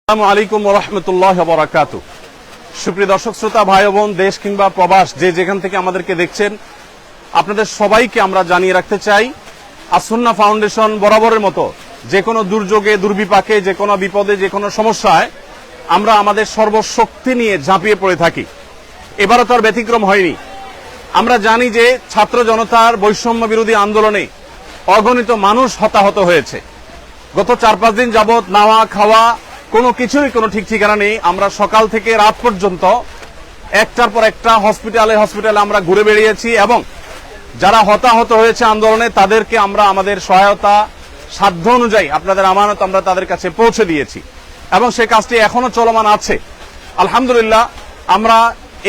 আসসালামু আলাইকুম ওয়া রাহমাতুল্লাহি ওয়া বারাকাতুহু। সুপ্রিয় দর্শক শ্রোতা ভাই ও বোন, দেশ কিংবা প্রবাস যে যেখান থেকে আমাদেরকে দেখছেন, আপনাদের সবাইকে আমরা জানিয়ে রাখতে চাই, আস-সুন্নাহ ফাউন্ডেশন বরাবরের মতো যে কোনো দুর্যোগে, দুর্বিপাকে, যে কোনো বিপদে, যে কোনো সমস্যায় আমরা আমাদের সর্বশক্তি নিয়ে ঝাঁপিয়ে পড়ে থাকি। এবারও তো আর ব্যতিক্রম হয়নি। আমরা জানি যে ছাত্র জনতার বৈষম্য বিরোধী আন্দোলনে অগণিত মানুষ হতাহত হয়েছে। গত 4-5 দিন যাবৎ নাওয়া খাওয়া কোনো কিছুরই কোনো ঠিক ঠিকানা নেই। আমরা সকাল থেকে রাত পর্যন্ত একটার পর একটা হসপিটালে আমরা ঘুরে বেরিয়েছি এবং যারা হতাহত হয়েছে আন্দোলনে তাদেরকে আমরা আমাদের সহায়তা সাধ্য অনুযায়ী আপনাদের আমানত আমরা তাদের কাছে পৌঁছে দিয়েছি এবং সেই কাজটি এখনো চলমান আছে। আলহামদুলিল্লাহ, আমরা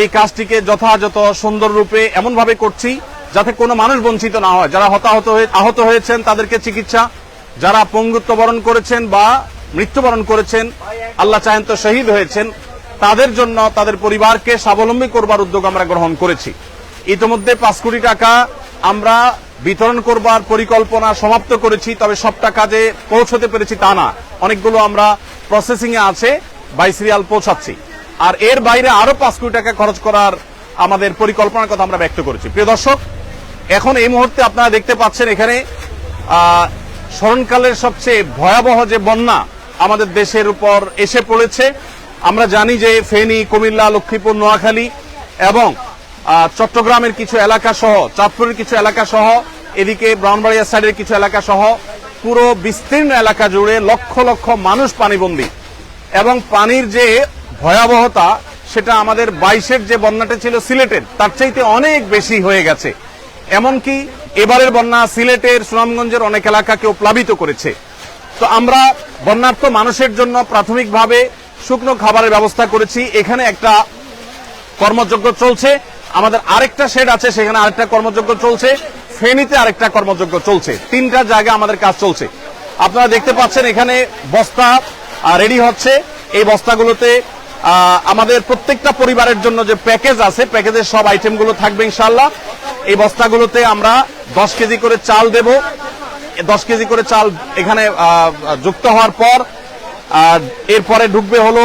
এই কাজটিকে যথাযথ সুন্দর রূপে এমনভাবে করছি যাতে কোনো মানুষ বঞ্চিত না হয়। যারা আহত হয়েছেন তাদেরকে চিকিৎসা, যারা পঙ্গুত্ব বরণ করেছেন বা মৃত্যুবরণ করেছেন, আল্লাহ চাহেন তো শহীদ হয়েছেন, তাদের জন্য তাদের পরিবারকে স্বাবলম্বী করবার উদ্যোগ আমরা গ্রহণ করেছি। ইতিমধ্যে 5 কোটি টাকা আমরা বিতরণ করবার পরিকল্পনা সমাপ্ত করেছি, তবে সব টাকা যে পৌঁছতে পেরেছি তা না, অনেকগুলো আমরা প্রসেসিং এ আছে, বাই সিরিয়াল পৌঁছাচ্ছি। আর এর বাইরে আরো 5 কোটি টাকা খরচ করার আমাদের পরিকল্পনার কথা আমরা ব্যক্ত করেছি। প্রিয় দর্শক, এখন এই মুহূর্তে আপনারা দেখতে পাচ্ছেন এখানে স্মরণকালের সবচেয়ে ভয়াবহ যে বন্যা আমাদের দেশের উপর এসে পড়েছে। আমরা জানি যে ফেনী, কুমিল্লা, লক্ষ্মীপুর, নোয়াখালী এবং চট্টগ্রামের কিছু এলাকা সহ, চাঁদপুরের কিছু এলাকা সহ, এদিকে ব্রাহ্মণবাড়িয়া সাইডের কিছু এলাকা সহ পুরো বিস্তীর্ণ এলাকা জুড়ে লক্ষ লক্ষ মানুষ পানিবন্দী এবং পানির যে ভয়াবহতা সেটা আমাদের 22-এর যে বন্যাটা ছিল সিলেটের তার চাইতে অনেক বেশি হয়ে গেছে। এমনকি এবারের বন্যা সিলেটের, সুনামগঞ্জের অনেক এলাকাকেও প্লাবিত করেছে। তো আমরা বন্যার্ত মানুষের জন্য প্রাথমিকভাবে শুকনো খাবারের ব্যবস্থা করেছি। এখানে একটা কর্মযজ্ঞ চলছে, আমাদের আরেকটা শেড আছে, সেখানে আরেকটা কর্মযজ্ঞ চলছে, ফেনীতে আরেকটা কর্মযজ্ঞ চলছে। 3টা জায়গায় আমাদের কাজ চলছে। আপনারা দেখতে পাচ্ছেন এখানে বস্তা রেডি হচ্ছে। এই বস্তাগুলোতে আমাদের প্রত্যেকটা পরিবারের জন্য যে প্যাকেজ আছে, প্যাকেজের সব আইটেমগুলো থাকবে ইনশাআল্লাহ। এই বস্তাগুলোতে আমরা 10 কেজি করে চাল দেব। 10 কেজি করে চাল এখানে যুক্ত হওয়ার পর এরপরে ঢুকবে হলো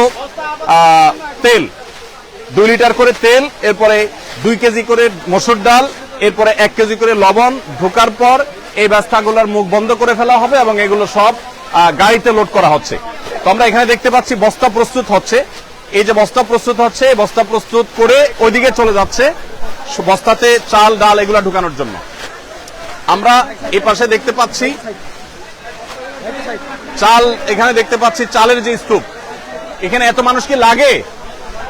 তেল, 2 লিটার করে তেল, এরপরে 2 কেজি করে মসুর ডাল, এরপরে 1 কেজি করে লবণ ঢোকার পর এই বস্তাগুলোর মুখ বন্ধ করে ফেলা হবে এবং এগুলো সব গাড়িতে লোড করা হচ্ছে। তো আমরা এখানে দেখতে পাচ্ছি বস্তা প্রস্তুত হচ্ছে। এই যে বস্তা প্রস্তুত হচ্ছে, এই বস্তা প্রস্তুত করে ওইদিকে চলে যাচ্ছে বস্তাতে চাল ডাল এগুলা ঢুকানোর জন্য। আমরা এই পাশে দেখতে পাচ্ছি চাল, এখানে দেখতে পাচ্ছি চালের যে স্তূপ। এখানে এত মানুষ কি লাগে?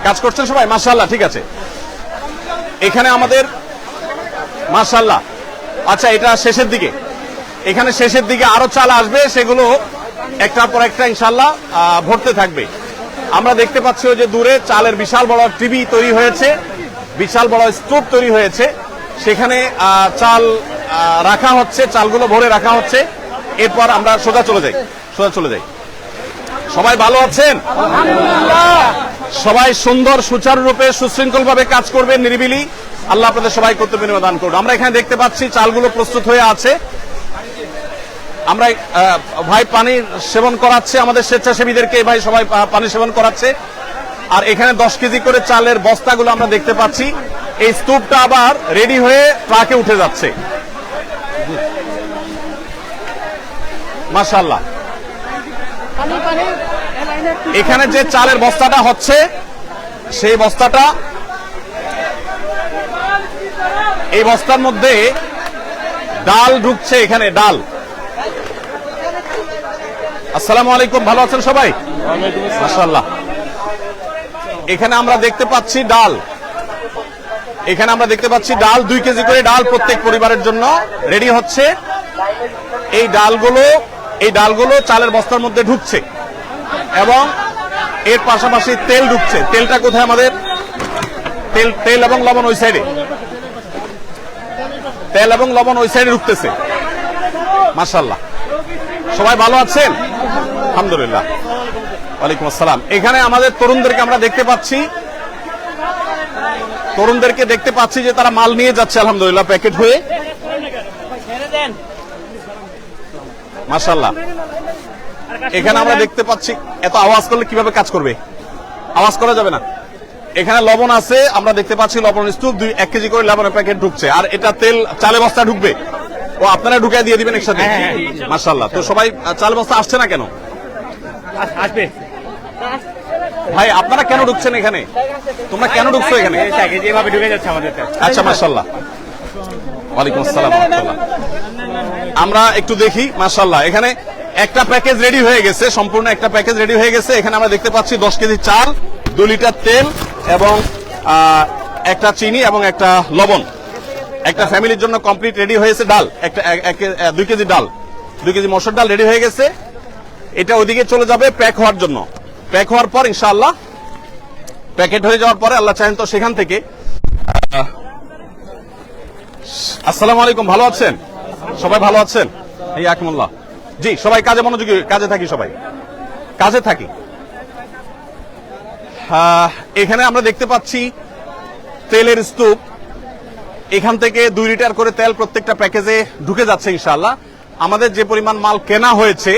কাজ করছেন সবাই? মাশাআল্লাহ, ঠিক আছে। এখানে আমাদের মাশাআল্লাহ, আচ্ছা এটা শেষের দিকে, এখানে শেষের দিকে আরো চাল আসবে, সেগুলো একটার পর একটা ইনশাআল্লাহ ভরতে থাকবে। আমরা দেখতে পাচ্ছি ওই যে দূরে চালের বিশাল বড় টিভি তৈরি হয়েছে, বিশাল বড় স্তূপ তৈরি হয়েছে, সেখানে চাল রাখা হচ্ছে, চালগুলো ভরে রাখা হচ্ছে। এরপর আমরা সোজা চলে যাই। সবাই ভালো আছেন? সবাই সুন্দর সুচারুরূপে সুশৃঙ্খল ভাবে কাজ করবেন, নিরিবিলি। আল্লাহ আপনাদের সবাই কর্তব্য বিনিময় দান করুন। আমরা এখানে দেখতে পাচ্ছি চালগুলো প্রস্তুত হয়ে আছে। আমরা ভাই পানি সেবন করাচ্ছে আমাদের স্বেচ্ছাসেবীদেরকে, ভাই সবাই পানি সেবন করাচ্ছে। আর এখানে 10 কেজি করে চালের বস্তাগুলো আমরা দেখতে পাচ্ছি। এই স্তূপটা আবার রেডি হয়ে ট্রাকে উঠে যাচ্ছে। মাশাআল্লাহ, এখানে যে চালের বস্তাটা হচ্ছে সেই বস্তাটা, এই বস্তার মধ্যে ডাল ঢুকছে। এখানে ডাল। আসসালামু আলাইকুম, ভালো আছেন সবাই? মাশাআল্লাহ। এখানে আমরা দেখতে পাচ্ছি ডাল, এখানে আমরা দেখতে পাচ্ছি ডাল, 2 কেজি করে ডাল প্রত্যেক পরিবারের জন্য রেডি হচ্ছে। এই ডালগুলো চালের বস্তার মধ্যে ঢুকছে এবং এর পাশাপাশি তেল ঢুকছে। তেলটা কোথায় আমাদের? তেল এবং লবণ ওই সাইডে, তেল এবং লবণ ওই সাইডে ঢুকতেছে। মাশাআল্লাহ, সবাই ভালো আছেন? আলহামদুলিল্লাহ। ওয়ালাইকুম আসসালাম। এখানে আমাদের তরুণদেরকে আমরা দেখতে পাচ্ছি যে তারা মাল নিয়ে যাচ্ছে আলহামদুলিল্লাহ প্যাকেট হয়ে। মাশাআল্লাহ, এখানে আমরা দেখতে পাচ্ছি এত আওয়াজ করলে কিভাবে কাজ করবে, আওয়াজ করা যাবে না। এখানে লবণ আছে, আমরা দেখতে পাচ্ছি লবণ স্তূপ 1 কেজি করে লবণের প্যাকেট ঢুকছে, আর এটা তেল চালে বস্তা ঢুকবে, ও আপনারা ঢুকাই দিয়ে দিবেন একসাথে। মাশাআল্লাহ। তো সবাই চালে বস্তা আসছে না কেন? আসবে ভাই আপনারা কেন ঢুকছেন এখানে? তোমরা কেন ঢুকছো এখানে? যেভাবে ঢুকে যাচ্ছে আমাদের। আচ্ছা মাশাআল্লাহ। ওয়ালাইকুম আসসালাম ওয়া রাহমাতুল্লাহ। আমরা একটু দেখি। মাশাআল্লাহ, এখানে একটা প্যাকেজ রেডি হয়ে গেছে, সম্পূর্ণ একটা প্যাকেজ রেডি হয়ে গেছে। এখানে আমরা দেখতে পাচ্ছি 10 কেজি চাল, 2 লিটার তেল এবং একটা চিনি এবং একটা লবণ। একটা ফ্যামিলির জন্য কমপ্লিট রেডি হয়েছে। ডাল একটা 2 কেজি ডাল, 2 কেজি মসুর ডাল রেডি হয়ে গেছে। এটা ওইদিকে চলে যাবে প্যাক হওয়ার জন্য। প্যাক হওয়ার পর ইনশাআল্লাহ প্যাকেট হয়ে যাওয়ার পরে আল্লাহ চাহেন তো সেখান থেকে। আসসালামু আলাইকুম, ভালো আছেন সবাই? ভালো আছেন? এই আকমুল্লাহ। জি, সবাই কাজে মনোযোগী, কাজে থাকি, সবাই কাজে থাকি। এখানে আমরা দেখতে পাচ্ছি তেলের স্তূপ। এখান থেকে 2 লিটার করে তেল প্রত্যেকটা প্যাকেজে ঢুকে যাচ্ছে ইনশাআল্লাহ। আমাদের যে পরিমাণ মাল কেনা হয়েছে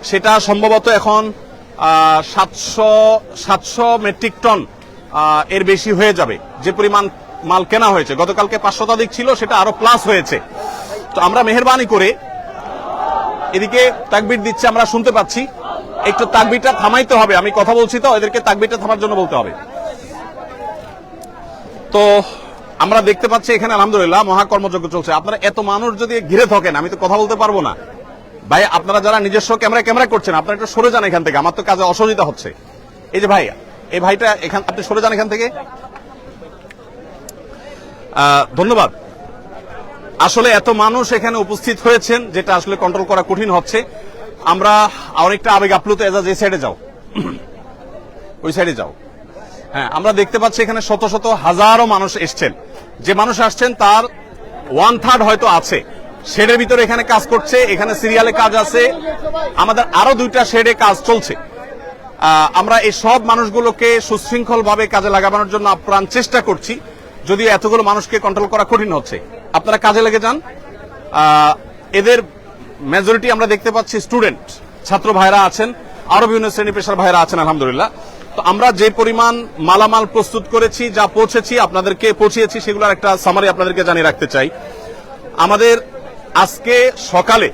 সেটা সম্ভবত এখন 700 মেট্রিক টন এর বেশি হয়ে যাবে। যে পরিমাণ মাল কেনা হয়েছে, গতকালকে 500 শতাধিক ছিল, সেটা আরো প্লাস হয়েছে। তো আমরা মেহেরবানি করে, এদিকে তাকবীর দিচ্ছে, আমরা শুনতে পাচ্ছি, একটু তাকবীরটা থামাইতে হবে। আমি কথা বলছি তো, এদেরকে তাকবীরটা থামার জন্য বলতে হবে। তো আমরা দেখতে পাচ্ছি এখানে আলহামদুলিল্লাহ মহাকর্মযজ্ঞ চলছে। আপনারা এত মানুষ যদি ঘিরে থাকেন, আমি তো কথা বলতে পারবো না। ভাই আপনারা যারা নিজস্ব ক্যামেরা করছেন, আপনারা একটু সরে যান এখান থেকে, আমার তো কাজে অসুবিধা হচ্ছে। এই যে ভাই, এই ভাইটা এখান, আপনি সরে যান এখান থেকে। ধন্যবাদ। আসলে এত মানুষ এখানে উপস্থিত হয়েছেন, যেটা আসলে কন্ট্রোল করা কঠিন হচ্ছে। আমরা অনেকটা আবেগ আপ্লুত। এজাজ এই সাইডে যাও, ওই সাইডে যাও। হ্যাঁ, আমরা দেখতে পাচ্ছি এখানে শত শত হাজারো মানুষ এসছেন। যে মানুষ আসছেন তার 1/3 হয়তো আছে শেডের ভিতরে এখানে কাজ করছে। এখানে সিরিয়ালে কাজ আছে, আমাদের আরো 2টা শেডে কাজ চলছে। আমরা এই সব মানুষগুলোকে সুশৃঙ্খল ভাবে কাজে লাগানোর জন্য আপ্রাণ চেষ্টা করছি, যদিও এতগুলো মানুষকে কন্ট্রোল করা কঠিন হচ্ছে। আপনারা কাজে লেগে যান। এদের মেজরিটি আমরা দেখতে পাচ্ছি স্টুডেন্ট, ছাত্র ভাইরা আছেন, আরো বিভিন্ন শ্রেণী পেশার ভাইরা আছেন আলহামদুলিল্লাহ। তো আমরা যে পরিমাণ মালামাল প্রস্তুত করেছি, যা পৌঁছেছি আপনাদেরকে পৌঁছিয়েছি, সেগুলোর একটা সামারি আপনাদেরকে জানিয়ে রাখতে চাই। আমাদের আজকে সকালে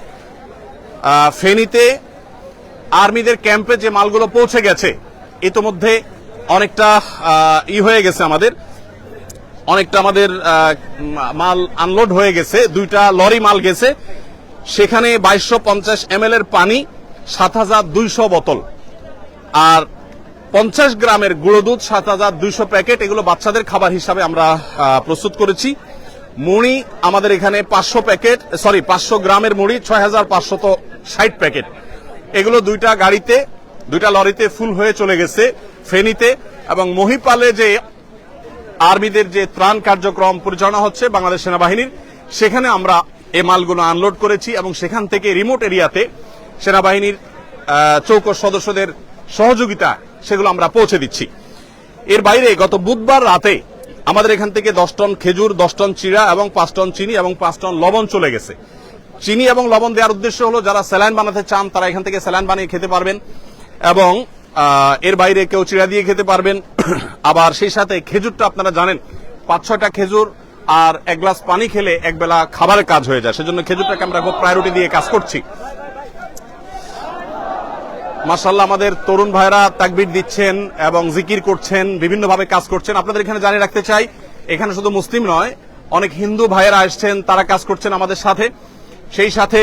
ফেনীতে আর্মিদের ক্যাম্পে যে মালগুলো পৌঁছে গেছে, ইতোমধ্যে অনেকটা হয়ে গেছে, অনেকটা আমাদের মাল আনলোড হয়ে গেছে। 2টা লরি মাল গেছে, সেখানে 2250 ml এর পানি, 7200 বোতল, আর 50 গ্রামের গুঁড়ো দুধ 7200 প্যাকেট। এগুলো বাচ্চাদের খাবার হিসাবে আমরা প্রস্তুত করেছি। মুড়ি আমাদের এখানে 500 গ্রামের মুড়ি 6560 প্যাকেট। এগুলো 2টা গাড়িতে, 2টা লরিতে ফুল হয়ে চলে গেছে ফেনীতে। এবং মহিপালে যে আর্মিদের যে ত্রাণ কার্যক্রম পরিচালনা হচ্ছে বাংলাদেশ সেনাবাহিনীর, সেখানে আমরা এই মালগুলো আনলোড করেছি এবং সেখান থেকে রিমোট এরিয়াতে সেনাবাহিনীর চৌকস সদস্যদের সহযোগিতা সেগুলো আমরা পৌঁছে দিচ্ছি। এর বাইরে গত বুধবার রাতে আমাদের এখান থেকে 10 টন খেজুর, 10 টন চিড়া এবং 5 টন চিনি এবং 5 টন লবণ চলে গেছে। চিনি এবং লবণ দেওয়ার উদ্দেশ্য হলো যারা স্যালাইন বানাতে চান তারা এখান থেকে স্যালাইন বানিয়ে খেতে পারবেন, এবং এর বাইরে কেউ চিড়া দিয়ে খেতে পারবেন। আবার সেই সাথে খেজুরটা আপনারা জানেন 5-6টা খেজুর আর 1 গ্লাস পানি খেলে একবেলা খাবারের কাজ হয়ে যায়, সেজন্য খেজুরটাকে আমরা খুব প্রায়োরিটি দিয়ে কাজ করছি। মাশাআল্লাহ, আমাদের তরুণ ভাইরা তাকবীর দিচ্ছেন এবং জিকির করছেন, বিভিন্নভাবে কাজ করছেন। আপনাদের এখানে জানিয়ে রাখতে চাই, এখানে শুধু মুসলিম নয়, অনেক হিন্দু ভাইয়েরা আসছেন, তারা কাজ করছেন আমাদের সাথে। সেই সাথে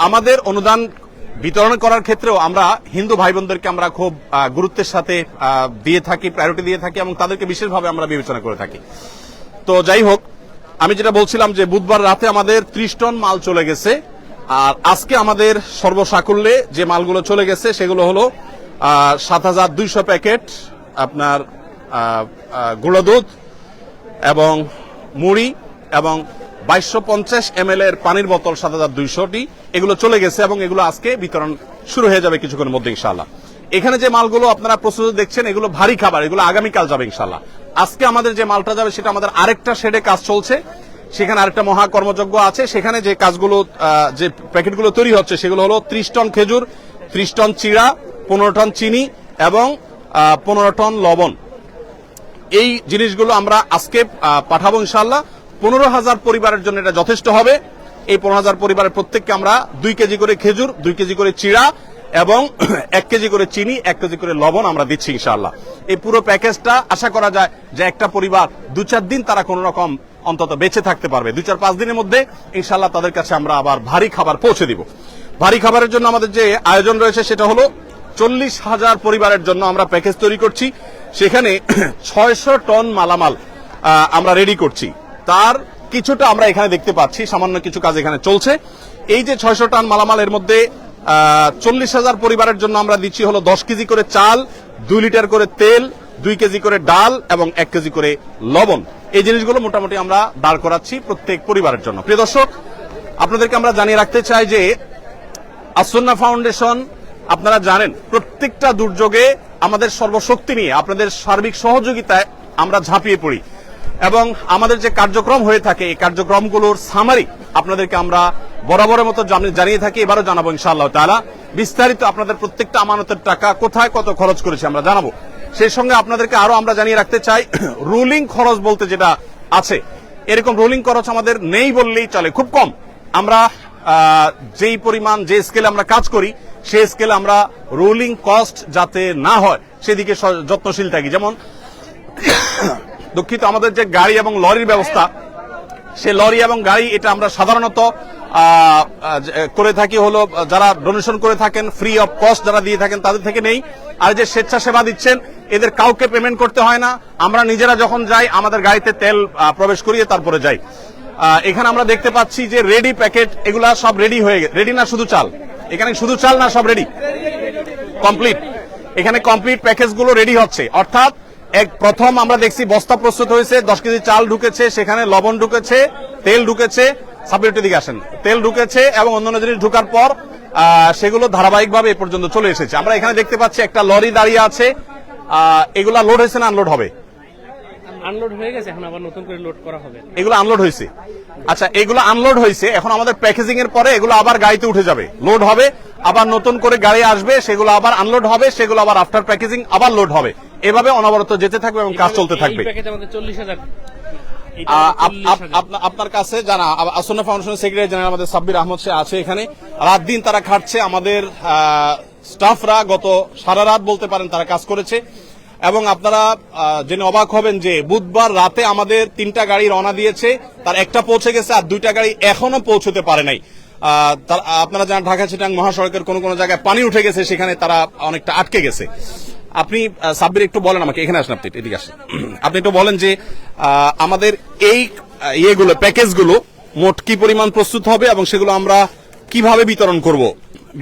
আমাদের অনুদান বিতরণ করার ক্ষেত্রেও আমরা হিন্দু ভাই বোনদেরকে আমরা খুব গুরুত্বের সাথে দিয়ে থাকি, প্রায়োরিটি দিয়ে থাকি, এবং তাদেরকে বিশেষভাবে আমরা বিবেচনা করে থাকি। তো যাই হোক, আমি যেটা বলছিলাম যে বুধবার রাতে আমাদের 30 টন মাল চলে গেছে, আর আজকে আমাদের সর্বসাকুল্যে যে মালগুলো চলে গেছে সেগুলো হলো 7200 প্যাকেট আপনার গুঁড়ো দুধ এবং মুড়ি এবং 2250 ml এর পানির বোতল 7200টি, এগুলো চলে গেছে এবং এগুলো আজকে বিতরণ শুরু হয়ে যাবে কিছুক্ষণের মধ্যে ইনশাআল্লাহ। এখানে যে মালগুলো আপনারা প্রস্তুত দেখছেন এগুলো ভারী খাবার, এগুলো আগামীকাল যাবে ইনশাআল্লাহ। আজকে আমাদের যে মালটা যাবে সেটা আমাদের আরেকটা শেডে কাজ চলছে, সেখানে আরেকটা মহা কর্মযজ্ঞ আছে। সেখানে যে কাজগুলো যে প্যাকেটগুলো তৈরি হচ্ছে সেগুলো হলো 30 টন খেজুর, 30 টন চিড়া, 15 টন চিনি এবং 15 টন লবণ। এই জিনিসগুলো আমরা আজকে পাঠাবো ইনশাআল্লাহ। 15,000 পরিবারের জন্য এটা যথেষ্ট হবে। এই 15,000 পরিবারের প্রত্যেককে আমরা 2 কেজি করে খেজুর, 2 কেজি করে চিড়া এবং 1 কেজি করে চিনি, 1 কেজি করে লবণ আমরা দিচ্ছি ইনশাআল্লাহ। এই পুরো প্যাকেজটা আশা করা যায় যে একটা পরিবার 2-4 দিন তারা কোন রকম অন্তত বেঁচে থাকতে পারবে। 2-4-5 দিনের মধ্যে ইনশাআল্লাহ তাদের কাছে আমরা আবার ভারী খাবার পৌঁছে দিব। ভারী খাবারের জন্য আমাদের যে আয়োজন রয়েছে সেটা হলো 40,000 পরিবারের জন্য আমরা প্যাকেজ তৈরি করছি। সেখানে 600 টন মালামাল আমরা রেডি করছি। তার কিছুটা আমরা এখানে দেখতে পাচ্ছি, সামান্য কিছু কাজ এখানে চলছে। এই যে 600 টন মালামালের মধ্যে 40,000 পরিবারের জন্য আমরা দিচ্ছি হলো 10 কেজি করে চাল, 2 লিটার করে তেল, 2 কেজি করে ডাল এবং 1 কেজি করে লবণ। এই জিনিসগুলো মোটামুটি আমরা দাঁড় করাচ্ছি প্রত্যেক পরিবারের জন্য। প্রিয় দর্শক, আপনাদেরকে আমরা জানিয়ে রাখতে চাই যে আসুন্নাহ ফাউন্ডেশন, আপনারা জানেন প্রত্যেকটা দুর্যোগে আমাদের সর্বশক্তি নিয়ে আপনাদের সার্বিক সহযোগিতায় আমরা ঝাঁপিয়ে পড়ি এবং আমাদের যে কার্যক্রম হয়ে থাকে এই কার্যক্রমগুলোর সামারি আপনাদেরকে আমরা বরাবরের মতো জানিয়ে থাকি, এবারও জানাবো ইনশাআল্লাহ তাআলা। বিস্তারিত আপনাদের প্রত্যেকটা আমানতের টাকা কোথায় কত খরচ করেছে আমরা জানাবো। সেই সঙ্গে আপনাদেরকে আরো আমরা জানিয়ে রাখতে চাই, রুলিং খরচ বলতে যেটা আছে, এরকম রুলিং খরচ আমাদের নেই বললেই চলে, খুব কম। আমরা যেই পরিমাণ যে স্কেলে আমরা কাজ করি সেই স্কেলে আমরা রুলিং কস্ট যাতে না হয় সেদিকে যত্নশীল থাকি। যেমন দুঃখিত, আমাদের যে গাড়ি এবং লরির ব্যবস্থা, সে লরি এবং গাড়ি এটা আমরা সাধারণত করে থাকি হলো যারা ডোনেশন করে থাকেন, ফ্রি অফ কস্ট যারা দিয়ে থাকেন তাদের থেকে নেই। আর যে স্বেচ্ছাসেবা দিচ্ছেন এদের কাউকে পেমেন্ট করতে হয় না। আমরা নিজেরা যখন যাই আমাদের গাড়িতে তেল প্রবেশ করিয়ে তারপরে যাই। এখানে আমরা দেখতে পাচ্ছি যে রেডি প্যাকেট, এগুলা সব রেডি হয়ে গেছে। রেডি না শুধু চাল? এখানে শুধু চাল না, সব রেডি কমপ্লিট। এখানে কমপ্লিট প্যাকেজ গুলো রেডি হচ্ছে। অর্থাৎ প্রথম আমরা দেখছি বস্তা প্রস্তুত হয়েছে, 10 কেজি চাল ঢুকেছে, সেখানে লবণ ঢুকেছে, তেল ঢুকেছে, সাবজেক্টের দিকে আসেন, তেল ঢুকেছে এবং অন্যান্য জিনিস ঢোকার পর সেগুলো ধারাবাহিকভাবে এ পর্যন্ত চলে এসেছে। আমরা এখানে দেখতে পাচ্ছি একটা লরি দাঁড়িয়ে আছে। এগুলা লোড হয়েছে না আনলোড হবে? আনলোড হয়ে গেছে, এখন আবার নতুন করে লোড করা হবে। এগুলো আনলোড হয়েছে। আচ্ছা, এগুলো আনলোড হয়েছে, এখন আমাদের প্যাকেজিং এর পরে এগুলো আবার গাড়িতে উঠে যাবে, লোড হবে, আবার নতুন করে গাড়ি আসবে, সেগুলো আবার আনলোড হবে, সেগুলো আবার আফটার প্যাকেজিং আবার লোড হবে। এভাবে অনবরত যেতে থাকবে এবং কাজ চলতে থাকবে। এই প্যাকেজ আমাদের 40,000। আপনার কাছে জানা আসুন্নাহ ফাউন্ডেশনের সেক্রেটারি জেনারেল আমাদের সাব্বির আহমদ সে আছে এখানে। রাত দিন তারা খাটছে, আমাদের স্টাফরা গত সারা রাত বলতে পারেন তারা কাজ করেছে। এবং আপনারা জেনে অবাক হবেন যে বুধবার রাতে আমাদের 3টা গাড়ি রওনা দিয়েছে, তার একটা পৌঁছে গেছে আর 2টা গাড়ি এখনো পৌঁছতে পারে নাই। আপনারা জানেন ঢাকা চিটাং মহাসড়কের কোন কোন জায়গায় পানি উঠে গেছে, সেখানে তারা অনেকটা আটকে গেছে। আপনি সাব্বির একটু বলেন আমাকে, এখানে আসেন, আপনি এদিকে আসেন, আপনি একটু বলেন যে আমাদের এই ইয়েগুলো প্যাকেজগুলো মোট কি পরিমাণ প্রস্তুত হবে এবং সেগুলো আমরা কিভাবে বিতরণ করব,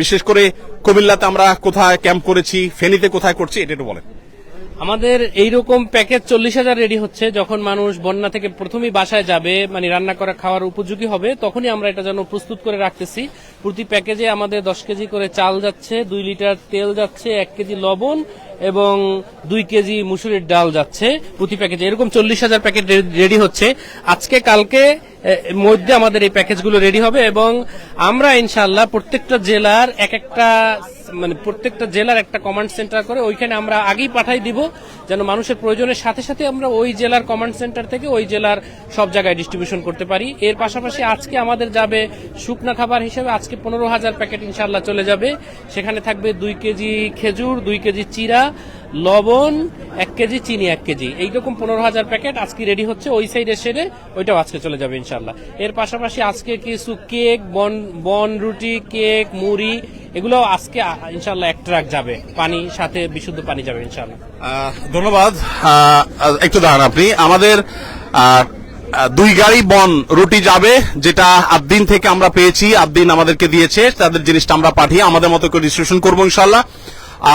বিশেষ করে কুমিল্লাতে আমরা কোথায় ক্যাম্প করেছি, ফেনীতে কোথায় করছি, এটা একটু বলেন। আমাদের এইরকম প্যাকেজ 40,000 রেডি হচ্ছে। যখন মানুষ বন্যা থেকে প্রথমেই বাসায় যাবে, মানে রান্না করা খাওয়ার উপযোগী হবে, তখনই আমরা এটা যেন প্রস্তুত করে রাখতেছি। প্রতি প্যাকেজে আমাদের 10 কেজি করে চাল যাচ্ছে, 2 লিটার তেল যাচ্ছে, 1 কেজি লবণ এবং 2 কেজি মুসুরির ডাল যাচ্ছে প্রতি প্যাকেজে। এরকম 40,000 প্যাকেট রেডি হচ্ছে। আজকে কালকে মধ্যে আমাদের এই প্যাকেজগুলো রেডি হবে এবং আমরা ইনশাআল্লাহ প্রত্যেকটা জেলার প্রত্যেকটা জেলার একটা কমান্ড সেন্টার করে ওইখানে আমরা আগেই পাঠাই দিব, যেন মানুষের প্রয়োজনের সাথে সাথে আমরা ওই জেলার কমান্ড সেন্টার থেকে ওই জেলার সব জায়গায় ডিস্ট্রিবিউশন করতে পারি। এর পাশাপাশি আজকে আমাদের যাবে শুকনা খাবার হিসেবে, আজকে 15,000 প্যাকেট ইনশাআল্লাহ চলে যাবে। সেখানে থাকবে 2 কেজি খেজুর, 2 কেজি চিরা, লবণ, 1 কেজি চিনি, 1 কেজি, এইরকম 15,000 প্যাকেট আজকে রেডি হচ্ছে। ওই সাইডে সেরে ওইটাও আজকে চলে যাবে ইনশাআল্লাহ। এর পাশাপাশি আজকে কিছু কেক, বন রুটি, কেক, মুড়ি, এগুলো আজকে ইনশাআল্লাহ 1 ট্রাক যাবে। পানি সাথে বিশুদ্ধ পানি যাবে ইনশাআল্লাহ। ধন্যবাদ। একটু দাঁড়ান আপনি, আমাদের 2 গাড়ি বন রুটি যাবে, যেটা আদ্দিন থেকে আমরা পেয়েছি, আদ্দিন আমাদেরকে দিয়েছে, তাদের জিনিসটা আমরা পাঠিয়ে আমাদের মতো করে ডিস্ট্রিবিউশন করবো ইনশাআল্লাহ।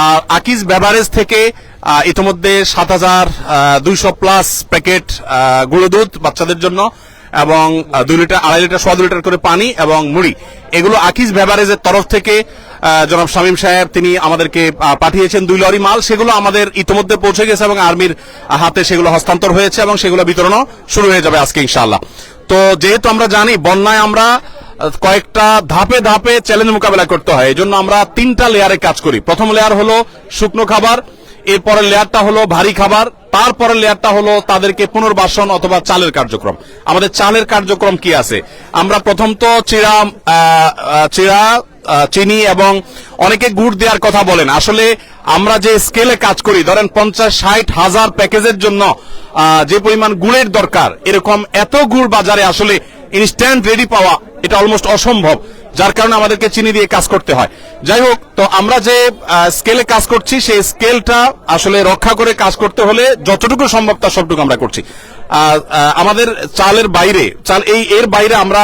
আর আকিজ বেভারেজ থেকে ইতিমধ্যে 7,200 প্লাস প্যাকেট গুঁড়ো দুধ বাচ্চাদের জন্য এবং 2 লিটার, 2.5 লিটার, 2.25 লিটার করে পানি এবং মুড়ি, এগুলো আকিজ বেভারেজের তরফ থেকে জনাব শামীম সাহেব তিনি আমাদেরকে পাঠিয়েছেন 2 লরি মাল। সেগুলো আমাদের ইতিমধ্যে পৌঁছে গেছে এবং আর্মির হাতে সেগুলো হস্তান্তর হয়েছে এবং সেগুলো বিতরণও শুরু হয়ে যাবে আজকে ইনশাআল্লাহ। তো যেহেতু আমরা জানি বন্যায় আমরা কয়েকটা ধাপে ধাপে চ্যালেঞ্জ মোকাবেলা করতে হয়, এই জন্য আমরা 3টা লেয়ারে কাজ করি। প্রথম লেয়ার হলো শুকনো খাবার, এরপরের লেয়ারটা হলো ভারী খাবার, তারপরের লেয়ারটা হলো তাদেরকে পুনর্বাসন অথবা চালের কার্যক্রম। আমাদের চালের কার্যক্রম কি আছে? আমরা প্রথম তো চিড়া, চিনি এবং অনেকে গুড় দেওয়ার কথা বলেন। আসলে আমরা যে স্কেলে কাজ করি, ধরেন 50-60 হাজার প্যাকেজের জন্য যে পরিমাণ গুড়ের দরকার, এরকম এত গুড় বাজারে আসলে ইনস্ট্যান্ট রেডি পাওয়া এটা অলমোস্ট অসম্ভব, যার কারণে আমাদেরকে চিনি দিয়ে কাজ করতে হয়। যাই হোক, তো আমরা যে স্কেলে কাজ করছি সেই স্কেলটা আসলে রক্ষা করে কাজ করতে হলে যতটুকু সম্ভব তার সবটুকু আমরা করছি। আমাদের চালের বাইরে এর বাইরে আমরা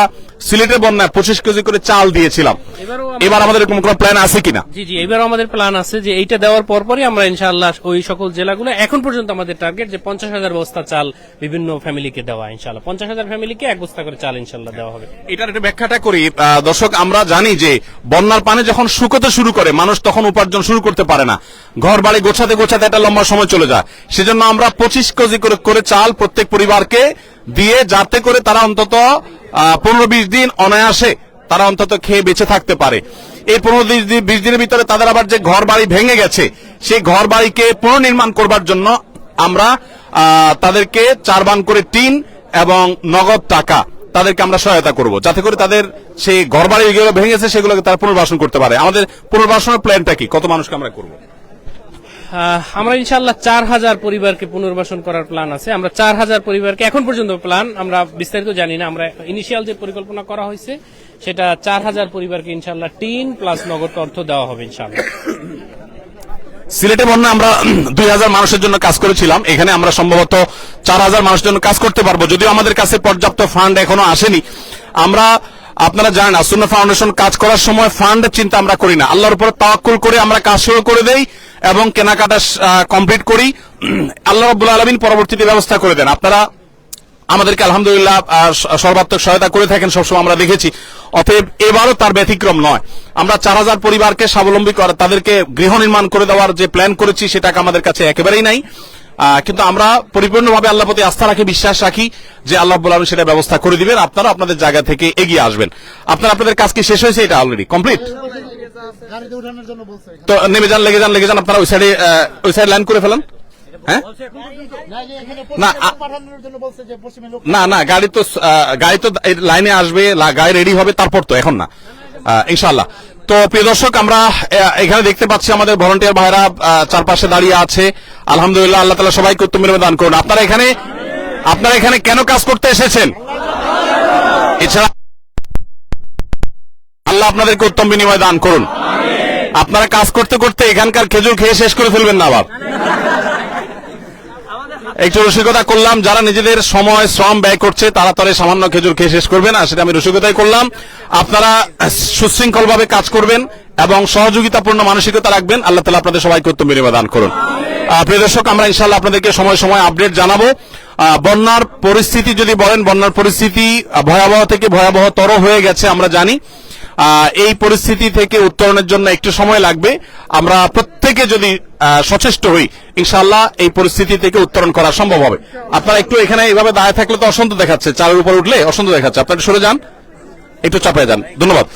সিলেটের বন্যায় 25 কেজি করে চাল দিয়েছিলাম। এবার আমাদের এরকম কোনো প্ল্যান আছে কিনা? জি জি, এবারও আমাদের প্ল্যান আছে যে এইটা দেওয়ার পরপরই আমরা ইনশাআল্লাহ ওই সকল জেলাগুলো, এখন পর্যন্ত আমাদের টার্গেট যে 50,000 বস্তা চাল বিভিন্ন ফ্যামিলিকে দেওয়া, ইনশাআল্লাহ 50,000 ফ্যামিলিকে 1 বস্তা করে চাল ইনশাআল্লাহ দেওয়া হবে। এটার একটু ব্যাখ্যাটা করি দর্শক। আমরা জানি যে বন্যার পানি যখন শুকোতে শুরু করে মানুষ তখন উপার্জন শুরু করতে পারে না, ঘর বাড়ি গোছাতে গোছাতে একটা লম্বা সময় চলে যায়। সেজন্য আমরা 25 কেজি করে চাল প্রত্যেক পরিবারকে দিয়ে, যাতে করে তারা অন্তত 15-20 দিন অনায়াসে তারা অন্তত খেয়ে বেঁচে থাকতে পারে। এই 15-20 দিনের ভিতরে তাদের আবার যে ঘর বাড়ি ভেঙে গেছে সেই ঘর বাড়িকে পুনর্নির্মাণ করবার জন্য আমরা তাদেরকে 4 বান করে টিন এবং নগদ টাকা তাদেরকে আমরা সহায়তা করব, যাতে করে তাদের সেই ঘর বাড়ি যেগুলো ভেঙেছে সেগুলোকে তারা পুনর্বাসন করতে পারে। আমাদের পুনর্বাসনের প্ল্যানটা কি? কত মানুষকে আমরা করব? আমরা ইনশাআল্লাহ 4,000 পরিবারকে পুনর্বাসন করার প্ল্যান আছে। আমরা 4,000 পরিবারকে এখন পর্যন্ত প্ল্যান, আমরা বিস্তারিত জানি না, আমরা ইনিশিয়াল যে পরিকল্পনা করা হয়েছে সেটা 4,000 পরিবারকে ইনশাআল্লাহ টিন প্লাস নগদ অর্থ দেওয়া হবে ইনশাআল্লাহ। সিলেটে বন্যা আমরা 2,000 মানুষের জন্য কাজ করেছিলাম, এখানে আমরা সম্ভবত 4,000 মানুষের জন্য কাজ করতে পারবো, যদিও আমাদের কাছে পর্যাপ্ত ফান্ড এখনো আসেনি। আমরা, আপনারা জানেন, আসুন্নাহ ফাউন্ডেশন কাজ করার সময় ফান্ডের চিন্তা আমরা করি না, আল্লাহর উপর তাওয়াক্কুল করে আমরা কাজ শুরু করে দেই এবং কেনাকাটা কমপ্লিট করি। আল্লাহ রাব্বুল আলামিন পরবর্তীতে ব্যবস্থা করে দেন। আপনারা আমাদেরকে আলহামদুলিল্লাহ সর্বাত্মক সহায়তা করে থাকেন, সবসময় আমরা দেখেছি। অতএব এবারও তার ব্যতিক্রম নয়। আমরা 4,000 পরিবারকে স্বাবলম্বী করে তাদেরকে গৃহ নির্মাণ করে দেওয়ার যে প্ল্যান করেছি সেটাকে আমাদের কাছে একেবারেই নাই, কিন্তু আমরা পরিপূর্ণভাবে আল্লাহর প্রতি আস্থা রাখি, বিশ্বাস রাখি যে আল্লাহ রাব্বুল আলামিন সেটা ব্যবস্থা করে দিবেন। আপনারা আপনাদের জায়গা থেকে এগিয়ে আসবেন। আপনাদের কাজ কি শেষ হয়েছে? এটা অলরেডি কমপ্লিট। তো নেমে যান, লেগে যান, আপনারা ওই সাইড লাইন করে ফেলেন। হ্যাঁ, না গাড়ি তো লাইনে আসবে, গাড়ি রেডি হবে, তারপর তো, এখন না, ইনশাআল্লাহ। তো প্রিয় দর্শক, আমরা এখানে দেখতে পাচ্ছি আমাদের ভলান্টিয়ার ভাইরা চারপাশে দাঁড়িয়ে আছে। আলহামদুলিল্লাহ, আল্লাহ তাআলা সবাইকে উত্তম বিনিময় দান করুন। আপনারা এখানে কেন কাজ করতে এসেছেন? এছাড়া আল্লাহ আপনাদেরকে উত্তম বিনিময় দান করুন। আপনারা কাজ করতে করতে এখানকার খেজুর খেয়ে শেষ করে ফেলবেন না আবার। একটু রসিকতা করলাম, যারা নিজেদের সময় শ্রম ব্যয় করছে তারা তারা সামান্য খেজুর খেয়ে শেষ করবে না, সেটা আমি রসিকতাই করলাম। আপনারা সুশৃঙ্খল ভাবে কাজ করবেন এবং সহযোগিতাপূর্ণ মানসিকতা রাখবেন। আল্লাহ তাআলা আপনাদের সবাইকে উত্তম বিনিময় দান করুন। প্রিয় দর্শক, আমরা ইনশাআল্লাহ আপনাদেরকে সময় সময় আপডেট জানাবো। বন্যার পরিস্থিতি যদি বলেন, বন্যার পরিস্থিতি ভয়াবহ থেকে ভয়াবহতর হয়ে গেছে আমরা জানি। এই পরিস্থিতি থেকে উত্তরণের জন্য একটু সময় লাগবে। আমরা প্রত্যেকে যদি সচেষ্ট হই, ইনশাআল্লাহ এই পরিস্থিতি থেকে উত্তরণ করা সম্ভব হবে। আপনারা একটু এখানে এইভাবে দাঁড়িয়ে থাকলে তো অসন্ত দেখাচ্ছে, চালের উপর উঠলে অসন্ত দেখাচ্ছে, আপনারা সরে যান, একটু চাপায় যান। ধন্যবাদ।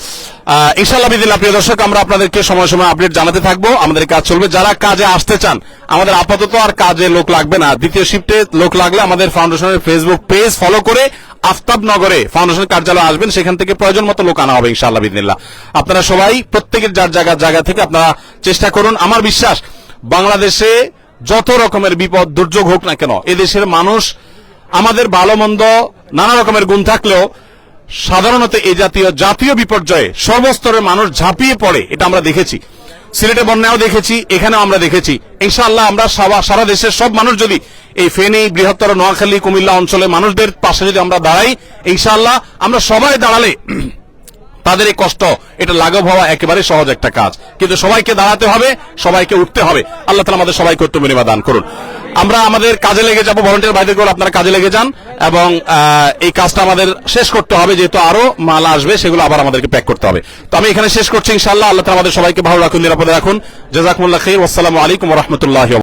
ইনশাআল্লাহ বিদিল্লাহ প্রিয় দর্শক, আমরা আপনাদেরকে সময় সময় আপডেট জানাতে থাকবো। আমাদের কাজ চলবে। যারা কাজে আসতে চান, আমাদের আপাতত আর কাজে লোক লাগবে না। দ্বিতীয় শিফটে লোক লাগলে আমাদের ফাউন্ডেশনের ফেসবুক পেজ ফলো করে আফতাবনগরে ফাউন্ডেশন কার্যালয়ে আসবেন, সেখান থেকে প্রয়োজন মতো লোক আনা হবে ইনশাআল্লাহ বিদিল্লাহ। আপনারা সবাই প্রত্যেকের যার জায়গা থেকে আপনারা চেষ্টা করুন। আমার বিশ্বাস, বাংলাদেশে যত রকমের বিপদ দুর্যোগ হোক না কেন, এদেশের মানুষ, আমাদের ভালো মন্দ নানা রকমের গুণ থাকলেও সাধারণত এই জাতীয় বিপর্যয়ে সর্বস্তরের মানুষ ঝাঁপিয়ে পড়ে, এটা আমরা দেখেছি। সিলেটে বন্যাও দেখেছি, এখানেও আমরা দেখেছি। ইনশাআল্লাহ আমরা সারা দেশের সব মানুষ যদি এই ফেনী, বৃহত্তর নোয়াখালী, কুমিল্লা অঞ্চলে মানুষদের পাশে যদি আমরা দাঁড়াই, ইনশাআল্লাহ আমরা সবাই দাঁড়ালে তাদের এই কষ্ট এটা লাঘব হওয়া একেবারে সহজ একটা কাজ। কিন্তু সবাইকে দাঁড়াতে হবে, সবাইকে উঠতে হবে। আল্লাহ তাআলা আমাদের সবাইকে উত্তম বিনিময় দান করুন। আমরা আমাদের কাজে লেগে যাব। ভলান্টিয়ার ভাইদের করে আপনারা কাজে লেগে যান এবং এই কাজটা আমাদের শেষ করতে হবে, যেহেতু আরো মাল আসবে, সেগুলো আবার আমাদেরকে প্যাক করতে হবে। তো আমি এখানে শেষ করছি। ইনশাআল্লাহ আল্লাহ তাআলা আমাদের সবাইকে ভালো রাখুন, নিরাপদে রাখুন। জাযাকুমুল্লাহ খাইর। ওয়াসসালামু আলাইকুম ওয়া রাহমাতুল্লাহি।